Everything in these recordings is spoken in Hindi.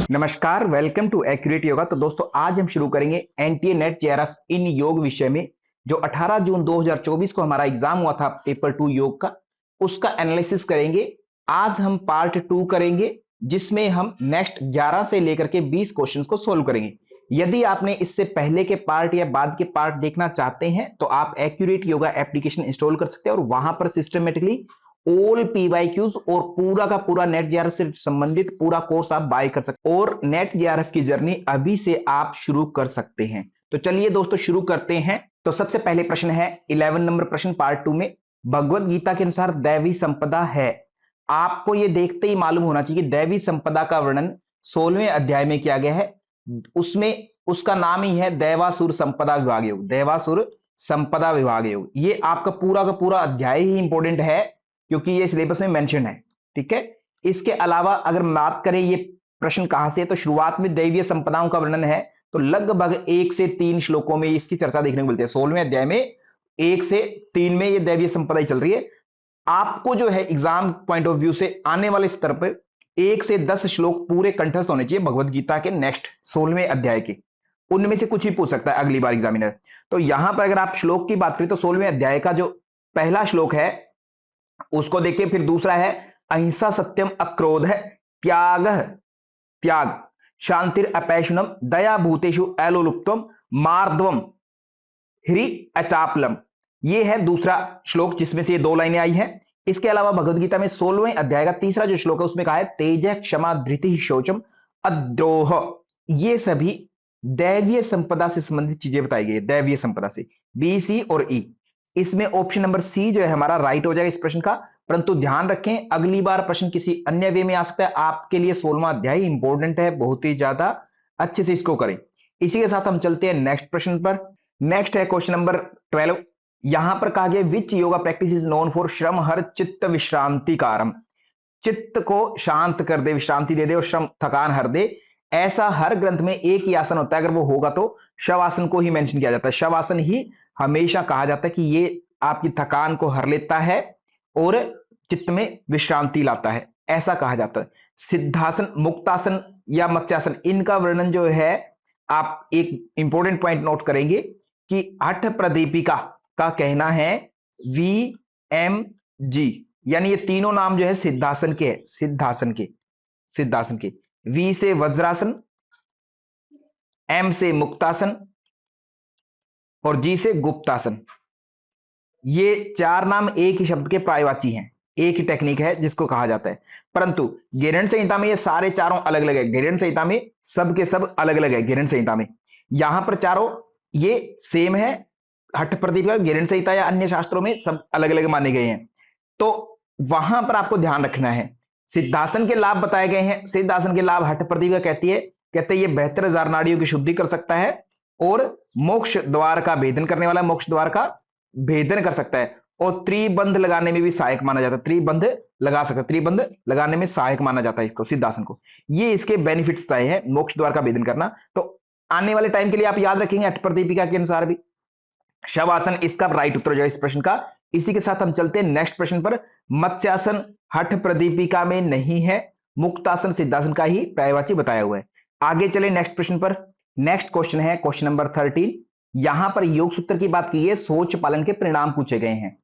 नमस्कार, वेलकम टू एक्यूरेट योगा। तो दोस्तों आज हम शुरू करेंगे एनटीए नेट जेआरएफ इन योग विषय में। जो 18 जून 2024 को हमारा एग्जाम हुआ था पेपर 2 योग का, उसका एनालिसिस करेंगे। आज हम पार्ट 2 करेंगे जिसमें हम नेक्स्ट 11 से लेकर के 20 क्वेश्चंस को सोल्व करेंगे। यदि आपने इससे पहले के पार्ट या बाद के पार्ट देखना चाहते हैं तो आप एक्यूरेट योगा एप्लीकेशन इंस्टॉल कर सकते हैं और वहां पर सिस्टमेटिकली ऑल पीवाईक्यूज और पूरा का पूरा नेट जेआरएफ से संबंधित पूरा कोर्स आप बाय कर सकते हैं और नेट जेआरएफ की जर्नी अभी से आप शुरू कर सकते हैं। तो चलिए दोस्तों शुरू करते हैं। तो सबसे पहले प्रश्न है 11 नंबर प्रश्न पार्ट 2 में। भगवत गीता के अनुसार दैवी संपदा है। आपको यह देखते ही मालूम होना चाहिए कि दैवी संपदा का वर्णन 16वें अध्याय में किया गया है। उसमें उसका नाम ही है दैवासुर संपदा विभाग योग। दैवासुर संपदा विभाग योग, ये आपका पूरा का पूरा अध्याय ही इंपॉर्टेंट है क्योंकि ये सिलेबस में मेंशन है। ठीक है, इसके अलावा अगर बात करें ये प्रश्न कहां से, तो शुरुआत में दैवीय संपदाओं का वर्णन है। तो लगभग 1 से 3 श्लोकों में इसकी चर्चा देखने को मिलती है। 16वें अध्याय में 1 से 3 में ये दैवीय संपदा ही चल रही है। आपको जो है एग्जाम पॉइंट ऑफ व्यू से आने वाले स्तर पर 1 से 10 श्लोक पूरे कंठस्थ होने चाहिए भगवत गीता के नेक्स्ट 16वें अध्याय के। उनमें से कुछ ही पूछ सकता है अगली बार एग्जामिनर। तो यहां पर अगर आप श्लोक की बात करें तो 16वें अध्याय का जो पहला श्लोक है उसको देखिए। फिर दूसरा है अहिंसा सत्यम अक्रोध है त्याग त्याग शांतिर अपैशुनम दया भूतेषु एलोलुप्तम मार्दवम ह्री अचापलम। ये है दूसरा श्लोक जिसमें से ये 2 लाइनें आई हैं। इसके अलावा भगवत गीता में 16वें अध्याय का तीसरा जो श्लोक है उसमें कहा है तेज क्षमा धृति शौचम अद्रोह। ये सभी दैवीय संपदा से संबंधित चीजें बताई गई है। दैवीय संपदा से बी, सी और ई, इसमें ऑप्शन नंबर सी जो है हमारा राइट हो जाएगा इस प्रश्न का। परंतु ध्यान रखें अगली बार प्रश्न किसी अन्य वे में आ सकता है। आपके लिए 16वां अध्याय इंपॉर्टेंट है, बहुत ही ज्यादा अच्छे से इसको करें। इसी के साथ हम चलते हैं नेक्स्ट प्रश्न पर। नेक्स्ट है क्वेश्चन नंबर 12। यहां पर कहा गया which yoga practice is known for श्रम हर चित्त विश्रांति कारम। चित्त को शांत कर दे, विश्रांति दे दे और श्रम थकान हर दे। ऐसा हर ग्रंथ में एक ही आसन होता है, अगर वो होगा तो शवासन को ही मेंशन किया जाता है। शवासन ही हमेशा कहा जाता है कि ये आपकी थकान को हर लेता है और चित्त में विश्रांति लाता है, ऐसा कहा जाता है। सिद्धासन, मुक्तासन या मत्स्यासन, इनका वर्णन जो है आप एक इंपॉर्टेंट पॉइंट नोट करेंगे कि हठ प्रदीपिका का कहना है VMG, यानी ये तीनों नाम जो है सिद्धासन के है। सिद्धासन के V से वज्रासन, M से मुक्तासन और G से गुप्तासन। ये 4 नाम एक ही शब्द के पर्यायवाची हैं, एक ही टेक्निक है जिसको कहा जाता है। परंतु गिरण संहिता में ये सारे चारों अलग अलग है। गिरण संहिता में सब के सब अलग अलग है। गिरण संहिता में यहां पर चारों ये सेम है। हठ प्रदीपिका गिरण संहिता या अन्य शास्त्रों में सब अलग अलग माने गए हैं। तो वहां पर आपको ध्यान रखना है। सिद्धासन के लाभ बताए गए हैं। सिद्धासन के लाभ हठ प्रदीपिका कहते हैं ये 72,000 नाड़ियों की शुद्धि कर सकता है और मोक्ष द्वार का भेदन करने वाला, मोक्ष द्वार का भेदन कर सकता है और त्रिबंध लगाने में भी सहायक माना जाता है। त्रिबंध लगा सकता है, त्रिबंध लगाने में सहायक माना जाता है इसको, सिद्धासन को। ये इसके बेनिफिट्स तय है, मोक्ष द्वार का भेदन करना। तो आने वाले टाइम के लिए आप याद रखेंगे हठ प्रदीपिका के अनुसार भी शवासन इसका राइट उत्तर जो है इस प्रश्न का। इसी के साथ हम चलते हैं नेक्स्ट प्रश्न पर। मत्स्यासन हठ प्रदीपिका में नहीं है, मुक्तासन सिद्धासन का ही पर्यायवाची बताया हुआ है। आगे चले नेक्स्ट प्रश्न पर। नेक्स्ट क्वेश्चन है क्वेश्चन नंबर 13। यहां पर योग सूत्र की बात की है, सोच पालन के परिणाम पूछे गए हैं।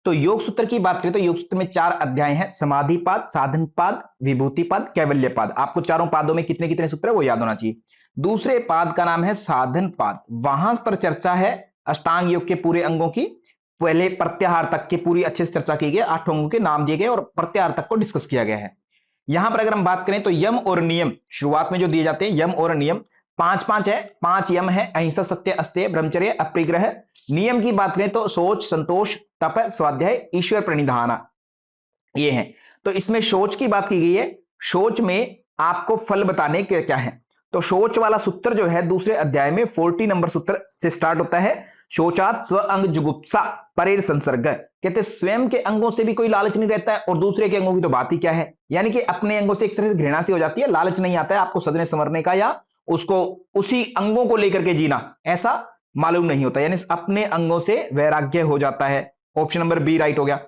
तो योग सूत्र की बात करें तो योग सूत्र में 4 अध्याय हैं। समाधिपाद, साधनपाद, विभूतिपाद, कैवल्यपाद। आपको चारों पादों में कितने कितने सूत्र है वो याद होना चाहिए। दूसरे पाद का नाम है साधनपाद। वहां पर चर्चा है अष्टांग योग के पूरे अंगों की। पहले प्रत्याहार तक की पूरी अच्छे से चर्चा की गई, 8 अंगों के नाम दिए गए और प्रत्याहार तक को डिस्कस किया गया है। यहां पर अगर हम बात करें तो यम और नियम शुरुआत में जो दिए जाते हैं, यम और नियम 5 है। 5 यम है, अहिंसा सत्य अस्तेय ब्रह्मचर्य अपरिग्रह। नियम की बात करें तो शौच, संतोष, तप, स्वाध्याय, ईश्वर प्रणिधान, ये है। तो इसमें शौच की बात की गई है। शौच में आपको फल बताने के क्या है। तो शौच वाला सूत्र जो है दूसरे अध्याय में 40 नंबर सूत्र से स्टार्ट होता है। शौचात स्व अंग जुगुप्सा परेर संसर्ग। कहते स्वयं के अंगों से भी कोई लालच नहीं रहता है और दूसरे के अंगों की तो बात ही क्या है। यानी कि अपने अंगों से एक तरह से घृणा सी हो जाती है, लालच नहीं आता है आपको सजने संवरने का या उसको उसी अंगों को लेकर के जीना, ऐसा मालूम नहीं होता। यानी अपने अंगों से वैराग्य हो जाता है। ऑप्शन नंबर बी राइट हो गया।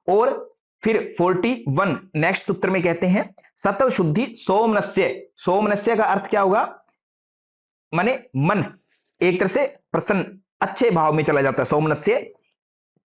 और फिर 41 नेक्स्ट सूत्र में कहते हैं सत्व शुद्धि सोमनस्य। सोमनस्य का अर्थ क्या होगा? माने मन एक तरह से प्रसन्न अच्छे भाव में चला जाता है सोमनस्य।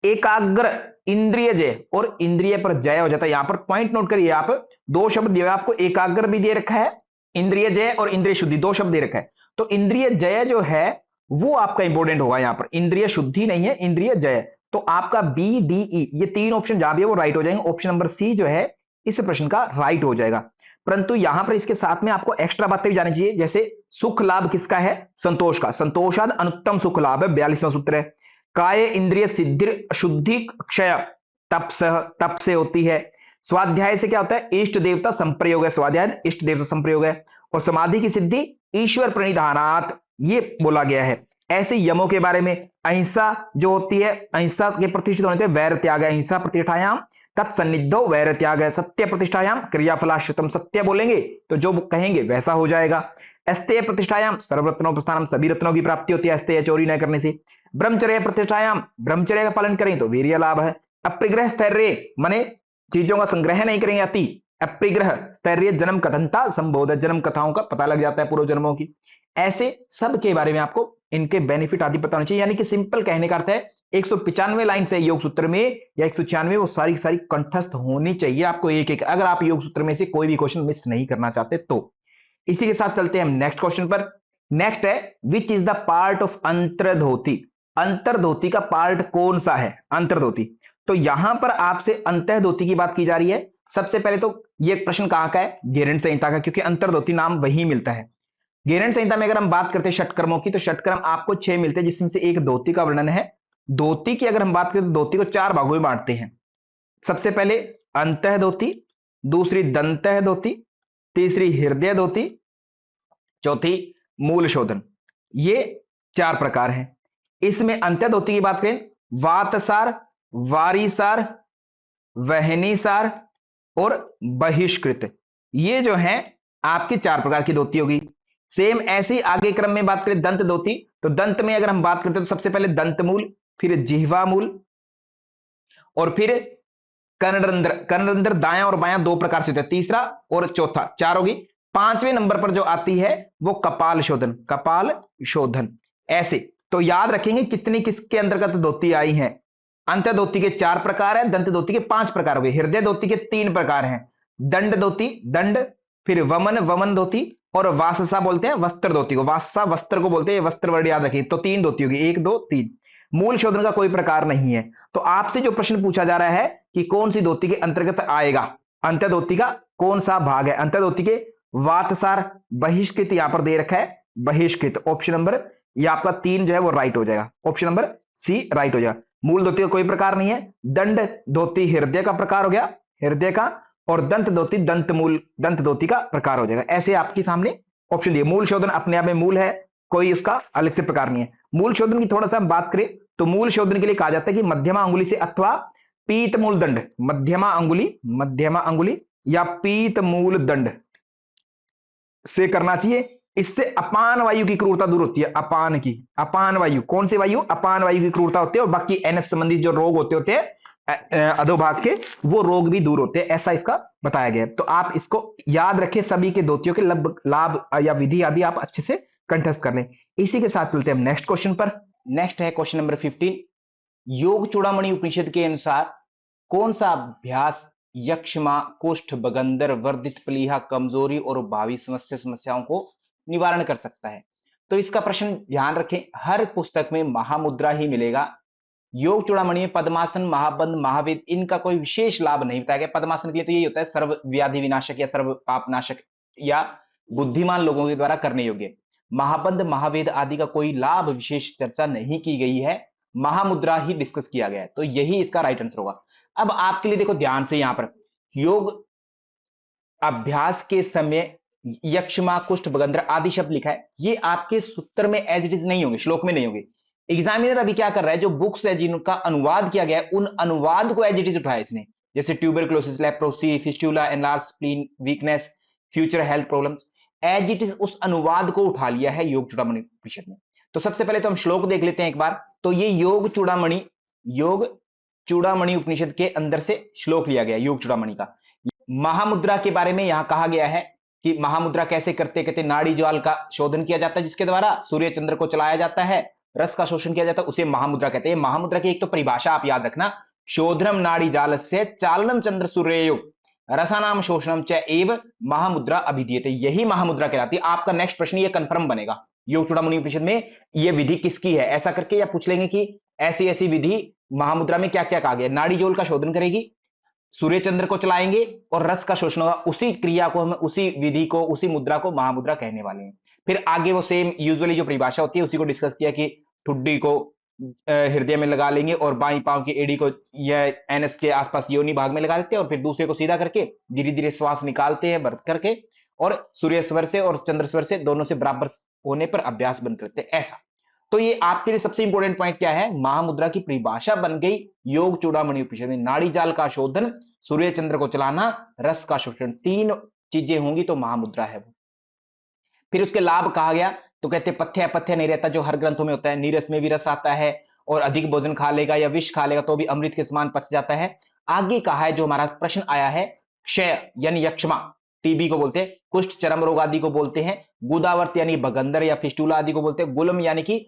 एकाग्र इंद्रिय जय, और इंद्रिय पर जय हो जाता है। यहां पर पॉइंट नोट करिए आप, दो शब्द दिए आपको, एकाग्र भी दे रखा है, इंद्रिय जय और इंद्रिय शुद्धि दो शब्द दे रखा है। तो इंद्रिय जय जो है वो आपका इंपॉर्टेंट होगा यहां पर, इंद्रिय शुद्धि नहीं है, इंद्रिय जय। तो आपका बी डी ई ये तीन ऑप्शन जहां भी है वो राइट हो जाएंगे। ऑप्शन नंबर सी जो है इस प्रश्न का राइट हो जाएगा। परंतु यहां पर इसके साथ में आपको एक्स्ट्रा बातें भी जानी चाहिए, जैसे सुख लाभ किसका है? संतोष का। संतोषाद अनुत्तम सुख लाभ है, 42वां सूत्र है। काय इंद्रिय सिद्धि शुद्धि क्षय तप से होती है। स्वाध्याय से क्या होता है? इष्ट देवता संप्रयोग है, स्वाध्याय इष्ट देवता संप्रयोग है। और समाधि की सिद्धि ईश्वर प्रणिधानात, ये बोला गया है। ऐसे यमों के बारे में, अहिंसा जो होती है, अहिंसा के प्रतिष्ठित होने से वैर त्याग है, अहिंसा प्रतिष्ठायाम तत्सन्निधो वैर त्याग है। सत्य प्रतिष्ठायाम क्रियाफलाश्रितम, सत्य बोलेंगे तो जो कहेंगे वैसा हो जाएगा। अस्तेय प्रतिष्ठायाम सर्वरत्नोपस्थानम, सभी रत्नों की प्राप्ति होती है अस्तेय चोरी न करने से। ब्रह्मचर्य प्रतिष्ठायाम, ब्रह्मचर्य का पालन करें तो वीर्य लाभ है। अप्रिग्रह स्थैर्य माने चीजों का संग्रह नहीं करेंगे अति। अप्रिग्रह स्थैर्य जन्म कथनता संबोध, जन्म कथाओं का पता लग जाता है पूर्व जन्मों की। ऐसे सब के बारे में आपको इनके बेनिफिट आदि पता होना चाहिए। यानी कि सिंपल कहने का अर्थ है 195 लाइन से योग सूत्र में या 196 वो सारी सारी कंठस्थ होनी चाहिए आपको एक एक, अगर आप योग सूत्र में से कोई भी क्वेश्चन मिस नहीं करना चाहते तो। इसी के साथ चलते हैं हम नेक्स्ट क्वेश्चन पर। नेक्स्ट है which is the part of अंतर्धोती। अंतर्धोती का पार्ट कौन सा है? अंतर्धोती। तो यहां पर आपसे अंतर्धोती की बात की जा रही है। सबसे पहले तो ये प्रश्न कहां का है? गेरंड संहिता का, क्योंकि अंतर्धोती नाम वही मिलता है। गेरंड संहिता में अगर हम बात करते हैं षटकर्मों की, तो षटकर्म आपको 6 मिलते हैं, जिसमें से एक धोती का वर्णन है। धोती की अगर हम बात करें तो धोती को 4 भागों में बांटते हैं। सबसे पहले अंतः धोती, दूसरी दंतः धोती, तीसरी हृदय धोती, चौथी मूल शोधन। ये 4 प्रकार हैं। इसमें अंत्य धोती की बात करें, वातसार, वारीसार, वहनीसार और बहिष्कृत, ये जो है आपकी 4 प्रकार की धोती होगी। सेम ऐसे ही आगे क्रम में बात करें दंत धोती, तो दंत में अगर हम बात करते हैं तो सबसे पहले दंत मूल, फिर जिह्वा मूल और फिर कर्णरंध्र। कर्णरंध्र दायां और बायां 2 प्रकार से होता है, तीसरा और चौथा, 4 होगी। 5वें नंबर पर जो आती है वो कपाल शोधन, कपाल शोधन। ऐसे तो याद रखेंगे कितनी किसके अंतर्गत धोती आई है। अंत्य धोती के 4 प्रकार है, दंत धोती के 5 प्रकार हो गए, हृदय धोती के 3 प्रकार हैं, दंड धोती दंड, फिर वमन वमन धोती, और वाससा बोलते हैं वस्त्र धोती को, वाससा वस्त्र को बोलते हैं, वस्त्र वर्ड याद रखिए। तो 3 धोती होगी, 1 2 3। मूल शोधन का कोई प्रकार नहीं है। तो आपसे जो प्रश्न पूछा जा रहा है कि कौन सी धोती के अंतर्गत आएगा, अंत्य धोती का कौन सा भाग है? अंत्य धोती के वातसार, बहिष्कृत यहां पर दे रखा है, बहिष्कृत। ऑप्शन नंबर ये आपका 3 जो है वो राइट हो जाएगा, ऑप्शन नंबर सी राइट हो जाएगा। मूल धोती का कोई प्रकार नहीं है। दंड धोती हृदय का प्रकार हो गया, हृदय का, और दंत धोती दंत मूल, दंत धोती का प्रकार हो जाएगा। ऐसे आपके सामने ऑप्शन दिए। मूल शोधन अपने आप में मूल है, कोई उसका अलग से प्रकार नहीं है। मूल शोधन की थोड़ा सा हम बात करें तो मूल शोधन के लिए कहा जाता है कि मध्यमा अंगुली से अथवा पीत मूल दंड, मध्यमा अंगुली या पीत मूल दंड से करना चाहिए। इससे अपान वायु की क्रूरता दूर होती है, अपान की, अपान वायु, कौन सी वायु? अपान वायु की क्रूरता होती है, और बाकी एनएस संबंधी जो रोग होते हैं अधोभाग के, वो रोग भी दूर होते हैं, ऐसा इसका बताया गया है। तो आप इसको याद रखें, सभी के धोतियों के लाभ या विधि आदि आप अच्छे से कंठस्थ कर लें। इसी के साथ चलते हैं नेक्स्ट क्वेश्चन पर। नेक्स्ट है क्वेश्चन नंबर 15। योग चूड़ामणि उपनिषद के अनुसार कौन सा अभ्यास यक्षमा, कुष्ठ, बगंदर, वर्धित प्लीहा, कमजोरी और भावी समस्याओं को निवारण कर सकता है? तो इसका प्रश्न ध्यान रखें, हर पुस्तक में महामुद्रा ही मिलेगा। योग चूड़ामणि में पद्मासन, महाबंध, महावेद, इनका कोई विशेष लाभ नहीं बताया गया। पद्मासन के लिए तो यही होता है सर्व व्याधि विनाशक या सर्व पाप नाशक या बुद्धिमान लोगों के द्वारा करने योग्य। महाबंध, महावेद आदि का कोई लाभ विशेष चर्चा नहीं की गई है, महामुद्रा ही डिस्कस किया गया है, तो यही इसका राइट आंसर होगा। अब आपके लिए देखो ध्यान से, यहां पर योग अभ्यास के समय यक्षमा, कुष्ठ, बगंदर आदि शब्द लिखा है, ये आपके सूत्र में एज इट इज नहीं होंगे, श्लोक में नहीं होंगे। एग्जामिनर अभी क्या कर रहा है, जो बुक्स है जिनका अनुवाद किया गया है उन अनुवाद को एज इट इज उठाया इसने, जैसे tuberculosis, leprosy, fistula, enlarge spleen, weakness, future health problems, as it is उस अनुवाद को उठा लिया है योग चूड़ामणि उपनिषद में। तो सबसे पहले तो हम श्लोक देख लेते हैं एक बार। तो ये योग चूड़ामणि, योग चूड़ामणि उपनिषद के अंदर से श्लोक लिया गया, योग चूड़ामणि का। महामुद्रा के बारे में यहां कहा गया है कि महामुद्रा कैसे करते, कहते नाड़ी ज्वाल का शोधन किया जाता है जिसके द्वारा सूर्य चंद्र को चलाया जाता है, रस का शोषण किया जाता है, उसे महामुद्रा कहते हैं। महामुद्रा की एक तो परिभाषा आप याद रखना, शोधनम नाड़ी जाल से चालनम चंद्र सूर्य रसानाम शोषणम च एव महामुद्रा अभिधीयते, यही महामुद्रा कहलाती है। आपका नेक्स्ट प्रश्न ये कंफर्म बनेगा, योग चूड़ामणि उपनिषद में ये विधि किसकी है, ऐसा करके या पूछ लेंगे कि ऐसी ऐसी विधि महामुद्रा में क्या क्या कहा गया, नाड़ी जोल का शोधन करेगी, सूर्य चंद्र को चलाएंगे और रस का शोषण होगा, उसी क्रिया को हम, उसी विधि को, उसी मुद्रा को महामुद्रा कहने वाले हैं। फिर आगे वो सेम यूजुअली जो परिभाषा होती है उसी को डिस्कस किया कि ठुड्डी को हृदय में लगा लेंगे और बाई पांव की एड़ी को या एनएस के आसपास योनि भाग में लगा लेते हैं और फिर दूसरे को सीधा करके धीरे धीरे श्वास निकालते हैं भर करके, और सूर्य स्वर से और चंद्र स्वर से दोनों से बराबर होने पर अभ्यास बंद करते हैं, ऐसा। तो ये आपके लिए सबसे इंपॉर्टेंट पॉइंट क्या है, महामुद्रा की परिभाषा बन गई योग चूड़ामणि उपनिषद में, नाड़ी जाल का शोधन, सूर्य चंद्र को चलाना, रस का शोषण, तीन चीजें होंगी तो महामुद्रा है वो। फिर उसके लाभ कहा गया तो कहते पथ्य अपथ्य नहीं रहता जो हर ग्रंथों में होता है, नीरस में भी रस आता है, और अधिक भोजन खा लेगा या विष खा लेगा तो भी अमृत के समान पच जाता है। आगे कहा है जो हमारा प्रश्न आया है, क्षय यानी यक्षमा, टीबी को बोलते हैं, कुष्ठ चर्म रोग आदि को बोलते हैं, गुदावर्त यानी बगंदर या फिस्टूला आदि को बोलते हैं, गुलम यानी कि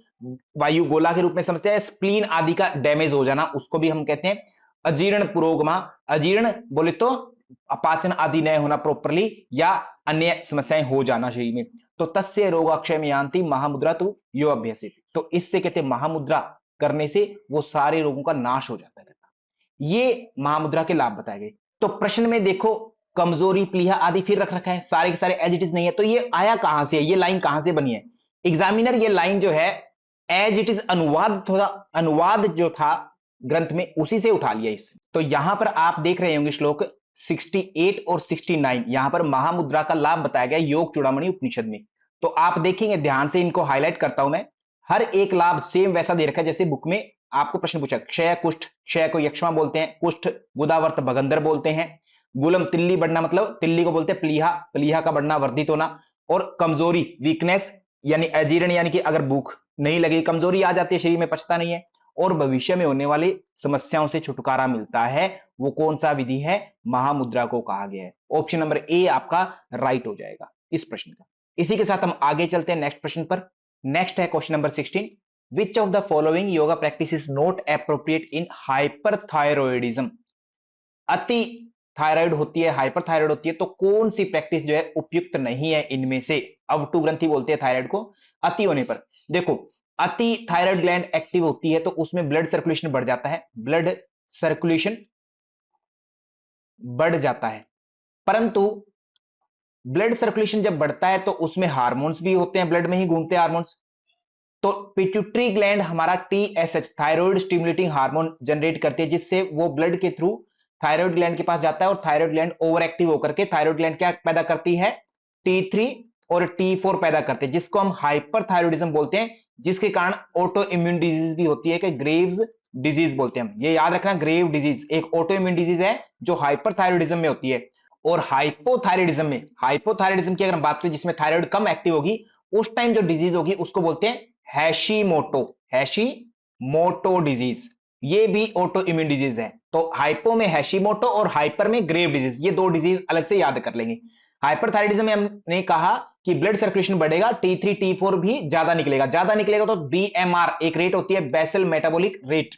वायु गोला के रूप में समझते हैं, स्प्लीन आदि का डैमेज हो जाना उसको भी हम कहते हैं अजीर्ण पुरोगमा, अजीर्ण बोले तो अपाचन आदि न होना प्रॉपरली या अन्य समस्याएं हो जाना शरीर में, तो तस्य रोगाक्षय में यान्ति महामुद्रा तो यो अभ्यसित, तो इससे कहते महामुद्रा करने से वो सारे रोगों का नाश हो जाता है। ये महामुद्रा के लाभ बताए गए। तो प्रश्न में देखो कमजोरी प्लीहा आदि फिर रख रखा है, सारे के सारे एज इट इज नहीं है, तो ये आया कहां से है, ये लाइन कहां से बनी है, एग्जामिनर ये लाइन जो है एज इट इज अनुवाद, थोड़ा अनुवाद जो था ग्रंथ में उसी से उठा लिया इससे। तो यहां पर आप देख रहे होंगे श्लोक 68 और 69, यहां पर महामुद्रा का लाभ बताया गया योग चूड़ामणि उपनिषद में। तो आप देखेंगे ध्यान से, इनको हाईलाइट करता हूं मैं, हर एक लाभ सेम वैसा दे रखा है जैसे बुक में आपको प्रश्न पूछा, क्षय कुष्ठ, क्षय को यक्षमा बोलते हैं, कुष्ठ गुदावर्त बगंदर बोलते हैं, गुलम तिल्ली बढ़ना मतलब तिल्ली को बोलते हैं प्लीहा, प्लीहा का बढ़ना वर्धित होना, और कमजोरी वीकनेस यानी अजीर्ण यानी कि अगर भूख नहीं लगी कमजोरी आ जाती है, शरीर में पचता नहीं है, और भविष्य में होने वाली समस्याओं से छुटकारा मिलता है, वो कौन सा विधि है, महामुद्रा को कहा गया है। ऑप्शन नंबर ए आपका राइट हो जाएगा इस प्रश्न का। इसी के साथ हम आगे चलते हैं नेक्स्ट प्रश्न पर। नेक्स्ट है question number 16, which of the following yoga practice is not appropriate in hyperthyroidism, अति थायराइड होती है, हाइपरथायराइड होती है, तो कौन सी प्रैक्टिस जो है उपयुक्त नहीं है इनमें से, अवटु ग्रंथि बोलते हैं थायराइड को अति होने पर। देखो अति थायराइड ग्लैंड एक्टिव होती है तो उसमें ब्लड सर्कुलेशन बढ़ जाता है, ब्लड सर्कुलेशन बढ़ जाता है, परंतु ब्लड सर्कुलेशन जब बढ़ता है तो उसमें हार्मोन्स भी होते हैं, ब्लड में ही घूमते हैं हार्मोन्स, तो पिट्यूटरी ग्लैंड हमारा TSH thyroid stimulating hormone generate करती है, जिससे वो ब्लड के थ्रू थायराइड ग्लैंड के पास जाता है, और थायराइड ग्लैंड ओवर एक्टिव होकर के थायराइड ग्लैंड क्या पैदा करती है, T3 और T4 पैदा करते हैं, जिसको हम हाइपरथायरॉयडिज्म बोलते हैं, जिसके कारण ऑटो इम्यून डिजीज भी होती है कि ग्रेव्स डिजीज बोलते हैं हम, ये याद रखना, ग्रेव डिजीज एक ऑटो इम्यून डिजीज है जो हाइपरथायरॉयडिज्म में होती है। और हाइपोथायरॉयडिज्म में, हाइपोथायरॉयडिज्म की अगर हम बात करें जिसमें थायराइड कम एक्टिव होगी, उस टाइम जो डिजीज होगी उसको बोलते हैं हैशीमोटो, हैशीमोटो डिजीज, ये भी ऑटो इम्यून डिजीज है। तो हाइपो में हैशीमोटो और हाइपर में ग्रेव डिजीज, ये दो डिजीज अलग से याद कर लेंगे। हाइपरथायरॉयडिज्म में हमने कहा कि ब्लड सर्कुलेशन बढ़ेगा, T3 T4 भी ज्यादा निकलेगा, ज्यादा निकलेगा तो BMR एक रेट होती है, बेसल मेटाबॉलिक रेट,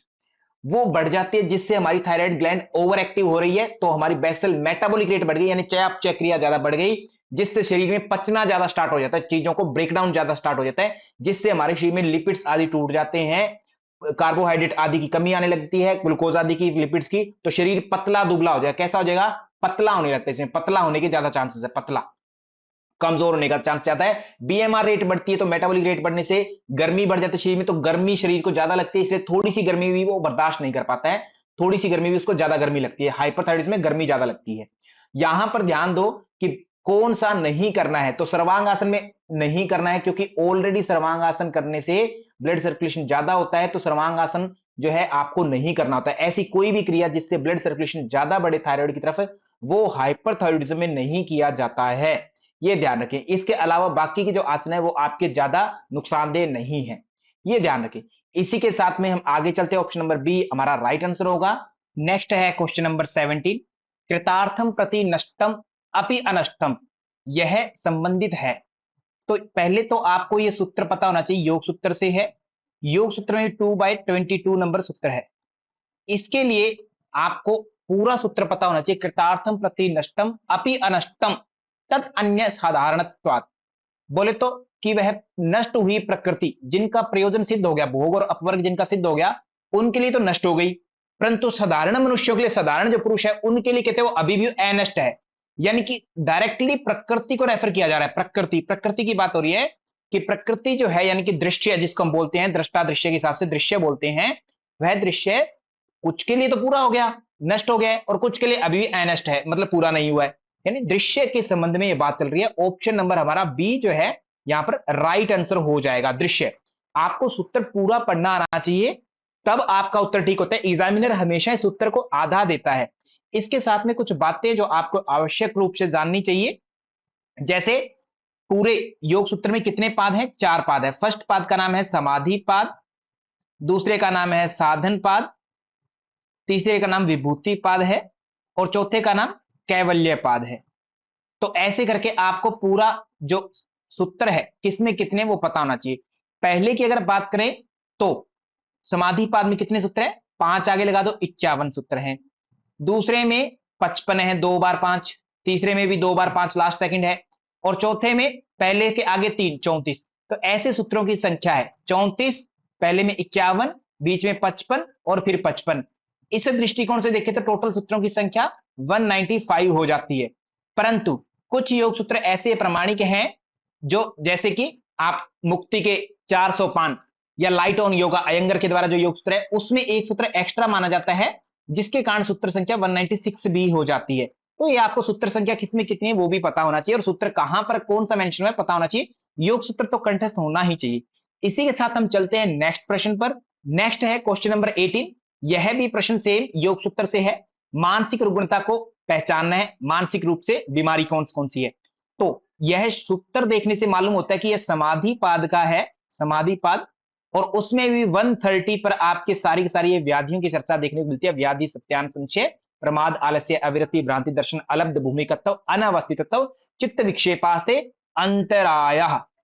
वो बढ़ जाती है, जिससे हमारी थायराइड ग्लैंड ओवर एक्टिव हो रही है, तो हमारी बेसल मेटाबॉलिक रेट बढ़ गई, यानी चयापचय क्रिया ज्यादा बढ़ गई, जिससे शरीर में पचना ज्यादा स्टार्ट हो जाता है, चीजों को ब्रेकडाउन ज्यादा स्टार्ट हो जाता है, जिससे हमारे शरीर में लिपिड्स आदि टूट जाते हैं, कार्बोहाइड्रेट आदि की कमी आने लगती है, ग्लूकोज आदि की, लिपिड्स की, तो शरीर पतला दुबला हो जाएगा। कैसा हो जाएगा, पतला होने लगता है, इसमें पतला होने के ज्यादा चांसेस है, पतला कमजोर होने का चांस ज्यादा है। बीएमआर रेट बढ़ती है तो मेटाबॉलिक रेट बढ़ने से गर्मी बढ़ जाती है शरीर में, तो गर्मी शरीर को ज्यादा लगती है, इसलिए थोड़ी सी गर्मी भी वो बर्दाश्त नहीं कर पाता है, थोड़ी सी गर्मी भी उसको ज्यादा गर्मी लगती है, हाइपरथायरॉयडिज्म में गर्मी ज्यादा लगती है। यहां पर ध्यान दो कि कौन सा नहीं करना है, तो सर्वांगासन में नहीं करना है, क्योंकि ऑलरेडी सर्वांगासन करने से ब्लड सर्कुलेशन ज्यादा होता है, तो सर्वांगासन जो है आपको नहीं करना होता है। ऐसी कोई भी क्रिया जिससे ब्लड सर्कुलेशन ज्यादा बढ़े थायराइड की तरफ, वो हाइपरथायरॉयडिज्म में नहीं किया जाता है, ये ध्यान रखें। इसके अलावा बाकी के जो आसन है वो आपके ज्यादा नुकसानदेह नहीं है, ये ध्यान रखें। इसी के साथ में हम आगे चलते हैं, ऑप्शन नंबर बी हमारा राइट आंसर होगा, नेक्स्ट है क्वेश्चन नंबर 17, कृतार्थम प्रति नष्टम अपि अनष्टम, यह संबंधित है। तो पहले तो आपको यह सूत्र पता होना चाहिए, योग सूत्र से है। योग सूत्र में 2/22 नंबर सूत्र है। इसके लिए आपको पूरा सूत्र पता होना चाहिए, कृतार्थम प्रति नष्टम अपि अनष्टम तत् अन्य साधारणत्वात्। बोले तो कि वह नष्ट हुई प्रकृति जिनका प्रयोजन सिद्ध हो गया, भोग और अपवर्ग जिनका सिद्ध हो गया, उनके लिए तो नष्ट हो गई, परंतु साधारण मनुष्यों के लिए, साधारण जो पुरुष है उनके लिए कहते हैं वो अभी भी अनष्ट है। यानी कि डायरेक्टली प्रकृति को रेफर किया जा रहा है। प्रकृति, प्रकृति की बात हो रही है कि प्रकृति जो है यानी कि दृश्य जिसको हम बोलते हैं, दृष्टा दृश्य के हिसाब से दृश्य बोलते हैं, वह दृश्य कुछ के लिए तो पूरा हो गया, नष्ट हो गया, और कुछ के लिए अभी भी अनष्ट है, मतलब पूरा नहीं हुआ है। यानी दृश्य के संबंध में यह बात चल रही है। ऑप्शन नंबर हमारा बी जो है यहां पर राइट आंसर हो जाएगा, दृश्य। आपको सूत्र पूरा पढ़ना आना चाहिए, तब आपका उत्तर ठीक होता है। एग्जामिनर हमेशा इस उत्तर को आधा देता है। इसके साथ में कुछ बातें जो आपको आवश्यक रूप से जाननी चाहिए, जैसे पूरे योग सूत्र में कितने पाद हैं? 4 पाद है। फर्स्ट पाद का नाम है समाधि पाद, दूसरे का नाम है साधन पाद, तीसरे का नाम विभूति पाद है, और चौथे का नाम कैवल्य पाद है। तो ऐसे करके आपको पूरा जो सूत्र है किसमें कितने वो पता होना चाहिए। पहले की अगर बात करें तो समाधि पाद में कितने सूत्र है? 5 आगे लगा दो, 51 सूत्र हैं। दूसरे में 55 है, 2 बार 5, तीसरे में भी 2 बार 5 लास्ट सेकंड है, और चौथे में पहले के आगे 3, 34। तो ऐसे सूत्रों की संख्या है 34, पहले में 51, बीच में 55 और फिर 55। इस दृष्टिकोण से देखें तो टोटल सूत्रों की संख्या 195 हो जाती है। परंतु कुछ योग सूत्र ऐसे प्रमाणिक हैं जो, जैसे कि आप मुक्ति के 400 पान या लाइट ऑन योगा अयंगर के द्वारा जो योग सूत्र है उसमें एक सूत्र एक्स्ट्रा माना जाता है, जिसके कारण सूत्र संख्या 196 भी हो जाती है। तो ये आपको सूत्र संख्या किसमें कितनी है वो भी पता होना चाहिए, और सूत्र कहां पर कौन सा मेंशन है पता होना चाहिए। योग सूत्र तो कंठस्थ होना ही चाहिए। इसी के साथ हम चलते हैं नेक्स्ट प्रश्न पर। नेक्स्ट है क्वेश्चन नंबर 18। यह भी प्रश्न सेम योग सूत्र से है। मानसिक रुग्णता को पहचानना है, मानसिक रूप से बीमारी कौन कौन सी है। तो यह सूत्र देखने से मालूम होता है कि यह समाधि पाद का है, समाधि पाद, और उसमें भी 130 पर आपके सारी की सारी व्याधियों की चर्चा देखने को मिलती है। व्याधि, सत्यान, संशय, प्रमाद, आलस्य, अविरति, भ्रांति, दर्शन, अलब्ध, भूमिकत्व, अनावस्थितत्व, चित्त विक्षेपास्ते, अंतराय।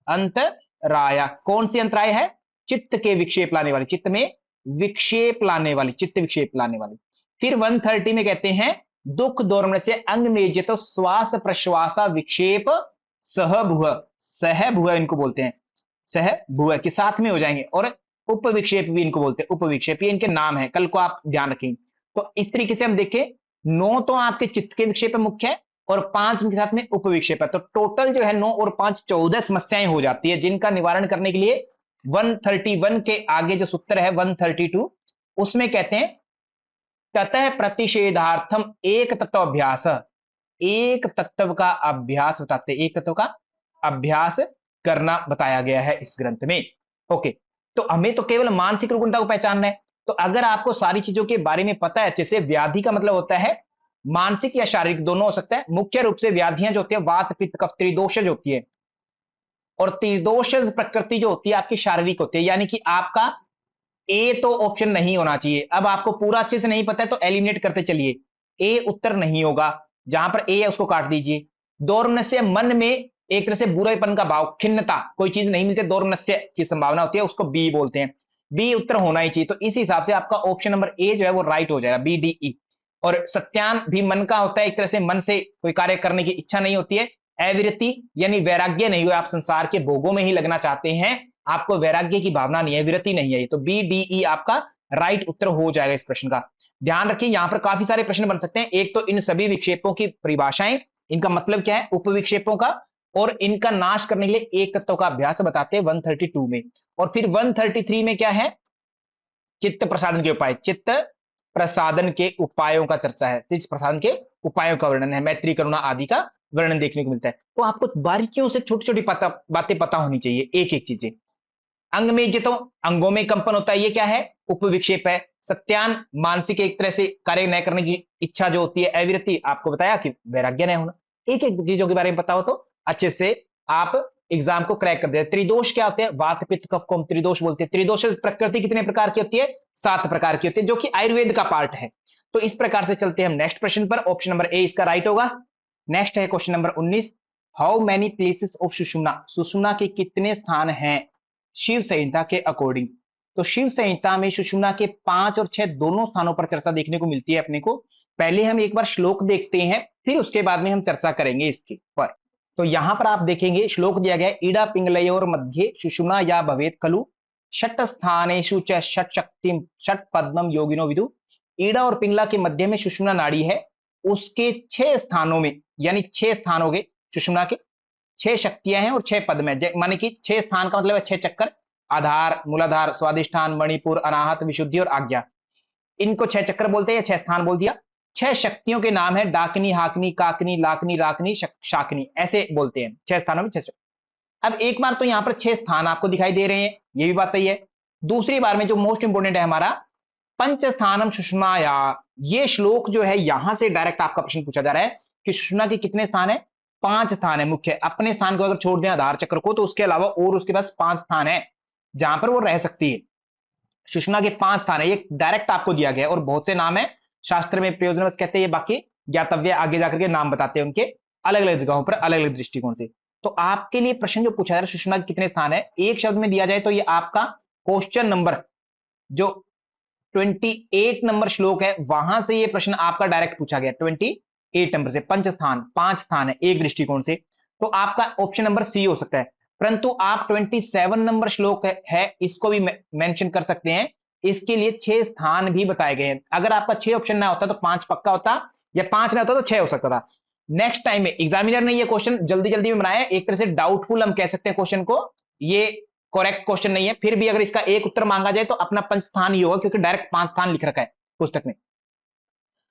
अंतराय कौन सी अंतराय है? चित्त के विक्षेप लाने वाली, चित्त में विक्षेप लाने वाली, चित्त विक्षेप लाने वाली। फिर 130 में कहते हैं दुख दोर्मण से अंग में तो श्वास प्रश्वासा विक्षेप सहभुव, सहभुव इनको बोलते हैं, सहभुव के साथ में हो जाएंगे, और उपविक्षेप भी इनको बोलते हैं, उपविक्षेप ये इनके नाम है, कल को आप ध्यान रखें। तो इस तरीके से हम देखें 9 तो आपके चित्त के विक्षेप मुख्य है, और 5 के साथ में उपविक्षेप है। तो टोटल जो है 9 और 5 14 समस्याएं हो जाती है, जिनका निवारण करने के लिए 131 के आगे जो सूत्र है 132, उसमें कहते हैं ततः प्रतिषेधार्थम एक तत्व अभ्यास, एक तत्व का अभ्यास बताते, एक तत्व का अभ्यास करना बताया गया है इस ग्रंथ में। ओके, तो हमें तो केवल मानसिक रुग्णता को पहचानना है। तो अगर आपको सारी चीजों के बारे में पता है अच्छे से, व्याधि का मतलब होता है मानसिक या शारीरिक दोनों हो सकता है। मुख्य रूप से व्याधियां जो होती है वात पित्त कफ त्रिदोष होती है, और त्रिदोष प्रकृति जो होती है आपकी शारीरिक होती है। यानी कि आपका ए तो ऑप्शन नहीं होना चाहिए। अब आपको पूरा अच्छे से नहीं पता है तो एलिमिनेट करते चलिए, ए उत्तर नहीं होगा, जहां पर ए है उसको काट दीजिए। दौर्नस्य, मन में एक तरह से बुरेपन का भाव, खिन्नता, कोई चीज नहीं मिलती, दौर्नस्य की संभावना होती है, उसको बी बोलते हैं। बी उत्तर होना ही चाहिए। तो इस हिसाब से आपका ऑप्शन नंबर ए जो है वो राइट हो जाएगा, बी डी ई। और सत्यान भी मन का होता है, एक तरह से मन से कोई कार्य करने की इच्छा नहीं होती है। अविरति यानी वैराग्य नहीं हुआ, आप संसार के भोगों में ही लगना चाहते हैं, आपको वैराग्य की भावना नहीं है, विरति नहीं है। तो बी डी ई आपका राइट उत्तर हो जाएगा इस प्रश्न का। ध्यान रखिए यहां पर काफी सारे प्रश्न बन सकते हैं। एक तो इन सभी विक्षेपों की परिभाषाएं, इनका मतलब क्या है उपविक्षेपों का, और इनका नाश करने के लिए एक तत्व का अभ्यास बताते हैं 132 में। और फिर 133 में क्या है? चित्त प्रसादन के उपाय, चित्त प्रसादन के उपायों का चर्चा है, चित्त प्रसादन के उपायों का वर्णन है, मैत्री करुणा आदि का वर्णन देखने को मिलता है। तो आपको बारीकियों से छोटी छोटी बातें पता होनी चाहिए, एक एक चीजें। अंग में जितो, अंगों में कंपन होता है, ये क्या है? उपविक्षेप है। सत्यान, मानसिक एक तरह से कार्य न करने की इच्छा जो होती है। अविरति, आपको बताया कि वैराग्य न होना। एक एक चीजों के बारे में पता हो तो अच्छे से आप एग्जाम को क्रैक कर दे। त्रिदोष क्या होते हैं? वात पित्त कफ को हम त्रिदोष बोलते हैं। त्रिदोष प्रकृति कितने प्रकार की होती है? 7 प्रकार की होती है, जो कि आयुर्वेद का पार्ट है। तो इस प्रकार से चलते हैं हम नेक्स्ट प्रश्न पर। ऑप्शन नंबर ए इसका राइट होगा। नेक्स्ट है question number 19, how many places of सुषुम्ना, सुषुम्ना के कितने स्थान हैं शिव संहिता के अकॉर्डिंग। तो शिव संहिता में सुषुम्ना के 5 और 6 दोनों स्थानों पर चर्चा देखने को मिलती है अपने को। पहले हम एक बार श्लोक देखते हैं, फिर उसके बाद में हम चर्चा करेंगे इसके पर। तो यहां पर आप देखेंगे श्लोक दिया गया है, ईड़ा पिंगलयोर मध्य सुषुम्ना या भवेत खलु षट स्थानेषु च षट शक्ति षट पद्मम योगिनो विदु। ईड़ा और पिंगला के मध्य में सुषुम्ना नाड़ी है, उसके 6 स्थानों में, यानी 6 स्थान हो गए सुषुम्ना के, 6 शक्तियां हैं और 6 पद्म है, माने कि 6 स्थान का मतलब है 6 चक्कर, आधार, मूलाधार, स्वादिष्ठान, मणिपुर, अनाहत, विशुद्धि और आज्ञा। इनको 6 चक्कर बोलते हैं, 6 स्थान बोल दिया। 6 शक्तियों के नाम है डाकनी, हाकनी, काकनी, लाकनी, राकनी, शाकनी, ऐसे बोलते हैं 6 स्थानों में 6। अब एक बार तो यहां पर 6 स्थान आपको दिखाई दे रहे हैं, ये भी बात सही है। दूसरी बार में जो मोस्ट इंपोर्टेंट है हमारा, पंच स्थानम सुषुम्नाया, ये श्लोक जो है यहां से डायरेक्ट आपका प्रश्न पूछा जा रहा है कि सुषुम्ना के कितने स्थान है, 5 स्थान है मुख्य। अपने स्थान को अगर छोड़ दें आधार चक्र को, तो उसके अलावा और उसके पास 5 स्थान है जहां पर वो रह सकती है। सुषुम्ना के 5 स्थान है, ये डायरेक्ट आपको दिया गया है, और बहुत से नाम है शास्त्र में प्रयोजन कहते हैं, ये बाकी ज्ञातव्य आगे जाकर के नाम बताते हैं उनके अलग अलग जगहों पर अलग अलग दृष्टिकोण से। तो आपके लिए प्रश्न जो पूछा जा रहा है सुषुम्ना के कितने स्थान है, एक शब्द में दिया जाए तो ये आपका क्वेश्चन नंबर जो 28 नंबर श्लोक है, वहां से ये प्रश्न आपका डायरेक्ट पूछा गया 28 नंबर से। पंच स्थान, 5 स्थान है एक दृष्टिकोण से, तो आपका ऑप्शन नंबर सी हो सकता है। परंतु आप 27 नंबर श्लोक है इसको भी मेंशन कर सकते हैं, इसके लिए 6 स्थान भी बताए गए हैं। अगर आपका 6 ऑप्शन ना होता तो 5 पक्का होता, या 5 ना होता तो 6 हो सकता था। नेक्स्ट टाइम में एग्जामिनर ने ये क्वेश्चन जल्दी जल्दी में बनाया, एक तरह से डाउटफुल हम कह सकते हैं क्वेश्चन को, ये करेक्ट क्वेश्चन नहीं है। फिर भी अगर इसका एक उत्तर मांगा जाए तो अपना पंच स्थान ही होगा, क्योंकि डायरेक्ट 5 स्थान लिख रखा है पुस्तक में।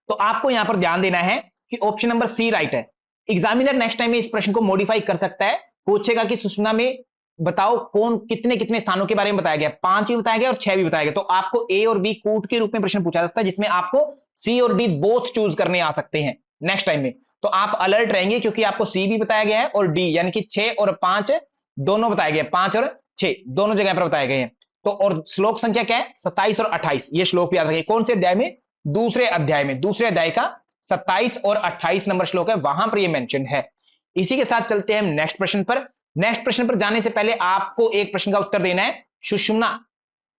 तो आपको यहां पर ध्यान देना है कि ऑप्शन नंबर सी राइट है। एग्जामिनर नेक्स्ट टाइम में इस प्रश्न को मॉडिफाई कर सकता है, पूछेगा कि सुषुम्ना में बताओ कौन कितने कितने स्थानों के बारे में बताया गया, 5 भी बताया गया और 6 भी बताया गया। तो आपको ए और बी कूट के रूप में प्रश्न पूछा जा सकता है, जिसमें आपको सी और डी बोथ चूज करने आ सकते हैं नेक्स्ट टाइम में। तो आप अलर्ट रहेंगे, क्योंकि आपको सी भी बताया गया है और डी, यानी कि 6 और 5 दोनों बताए गए, 5 और 6 दोनों जगह पर बताए गए हैं। तो और श्लोक संख्या क्या है, 27 और 28, ये श्लोक भी याद रखिए। कौन से अध्याय में, दूसरे अध्याय में, दूसरे अध्याय का 27 और 28 नंबर श्लोक है, वहां पर ये मेंशन है। इसी के साथ चलते हैं हम नेक्स्ट प्रश्न पर। नेक्स्ट प्रश्न पर जाने से पहले आपको एक प्रश्न का उत्तर देना है सुषुम्ना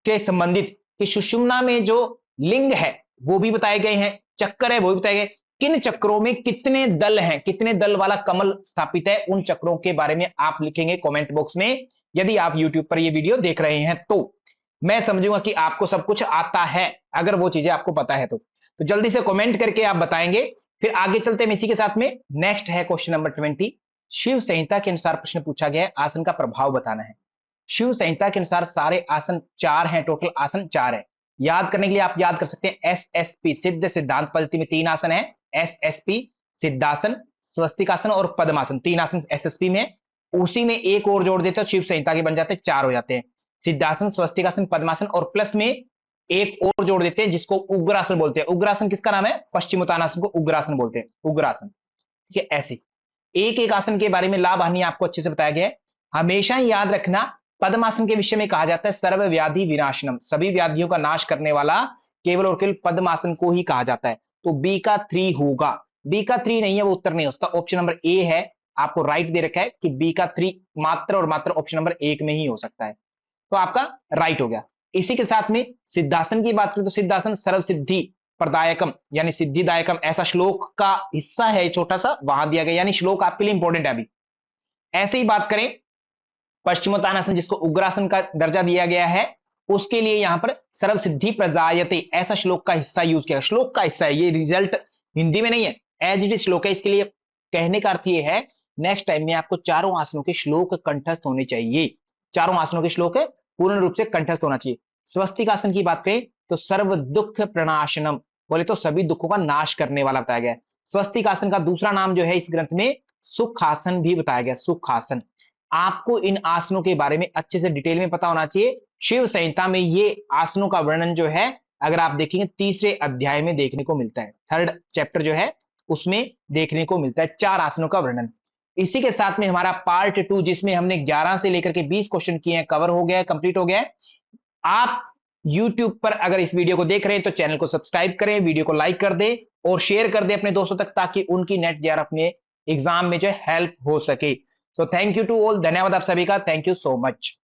के संबंधित, कि सुषुम्ना में जो लिंग है वो भी बताए गए हैं, चक्कर है वो भी बताए गए, किन चक्रों में कितने दल हैं, कितने दल वाला कमल स्थापित है, उन चक्रों के बारे में आप लिखेंगे कमेंट बॉक्स में। यदि आप यूट्यूब पर ये वीडियो देख रहे हैं तो मैं समझूंगा कि आपको सब कुछ आता है, अगर वो चीजें आपको पता है तो जल्दी से कमेंट करके आप बताएंगे। फिर आगे चलते हैं इसी के साथ में। नेक्स्ट है क्वेश्चन नंबर 20, शिव संहिता के अनुसार प्रश्न पूछा गया है, आसन का प्रभाव बताना है। शिव संहिता के अनुसार सारे आसन 4 हैं, टोटल आसन 4 है। याद करने के लिए आप याद कर सकते हैं SSP, सिद्ध सिद्धांत पद्धति में 3 आसन है, SSP, सिद्धासन, स्वस्तिकासन और पद्मासन, 3 आसन SSP में। उसी में एक और जोड़ देते हो, शिव संहिता के बन जाते हैं, 4 हो जाते हैं, सिद्धासन, स्वस्तिकासन, पद्मासन, और प्लस में एक और जोड़ देते हैं जिसको उग्रासन बोलते हैं। उग्रासन किसका नाम है, पश्चिमोत्तानासन को उग्रासन बोलते हैं, उग्रासन। ठीक है, ऐसे एक एक आसन के बारे में लाभ हानि आपको अच्छे से बताया गया है। हमेशा ही याद रखना, पद्मासन के विषय में कहा जाता है सर्व व्याधि विनाशनम, सभी व्याधियों का नाश करने वाला केवल और केवल पद्मासन को ही कहा जाता है। तो बी का 3 होगा, बी का 3 नहीं है वो उत्तर नहीं हो सकता। ऑप्शन नंबर ए है, आपको राइट दे रखा है कि बी का 3 मात्र और मात्र ऑप्शन नंबर 1 में ही हो सकता है, तो आपका राइट हो गया। इसी के साथ में सिद्धासन की बात करें तो सिद्धासन सर्व सिद्धि प्रदायकम यानी सिद्धिदायकम, ऐसा श्लोक का हिस्सा है छोटा सा, वहां दिया गया, यानी श्लोक आपके लिए इंपॉर्टेंट है अभी। ऐसे ही बात करें पश्चिमोत्तानासन जिसको उग्रासन का दर्जा दिया गया है, उसके लिए यहां पर सर्व सिद्धि प्रजायते ऐसा श्लोक का हिस्सा यूज किया, श्लोक का हिस्सा है ये, रिजल्ट हिंदी में नहीं है, एज इट इज श्लोक है। इसके लिए कहने का अर्थ ये है, नेक्स्ट टाइम में आपको चारों आसनों के श्लोक कंठस्थ होने चाहिए, चारों आसनों के श्लोक पूर्ण रूप से कंठस्थ होना चाहिए। स्वस्तिक आसन की बात करें तो सर्व दुख प्रणाशनम, बोले तो सभी दुखों का नाश करने वाला बताया गया है। स्वस्तिक आसन का दूसरा नाम जो है इस ग्रंथ में सुखासन भी बताया गया, सुखासन। आपको इन आसनों के बारे में अच्छे से डिटेल में पता होना चाहिए। शिव संहिता में ये आसनों का वर्णन जो है, अगर आप देखेंगे तीसरे अध्याय में देखने को मिलता है, 3rd चैप्टर जो है उसमें देखने को मिलता है 4 आसनों का वर्णन। इसी के साथ में हमारा पार्ट 2 जिसमें हमने 11 से लेकर के 20 क्वेश्चन किए हैं, कवर हो गया है, कंप्लीट हो गया है। आप यूट्यूब पर अगर इस वीडियो को देख रहे हैं तो चैनल को सब्सक्राइब करें, वीडियो को लाइक कर दें और शेयर कर दें अपने दोस्तों तक, ताकि उनकी नेट जेआरएफ में एग्जाम में जो है हेल्प हो सके। So thank you to all, धन्यवाद आप सभी का, थैंक यू सो मच।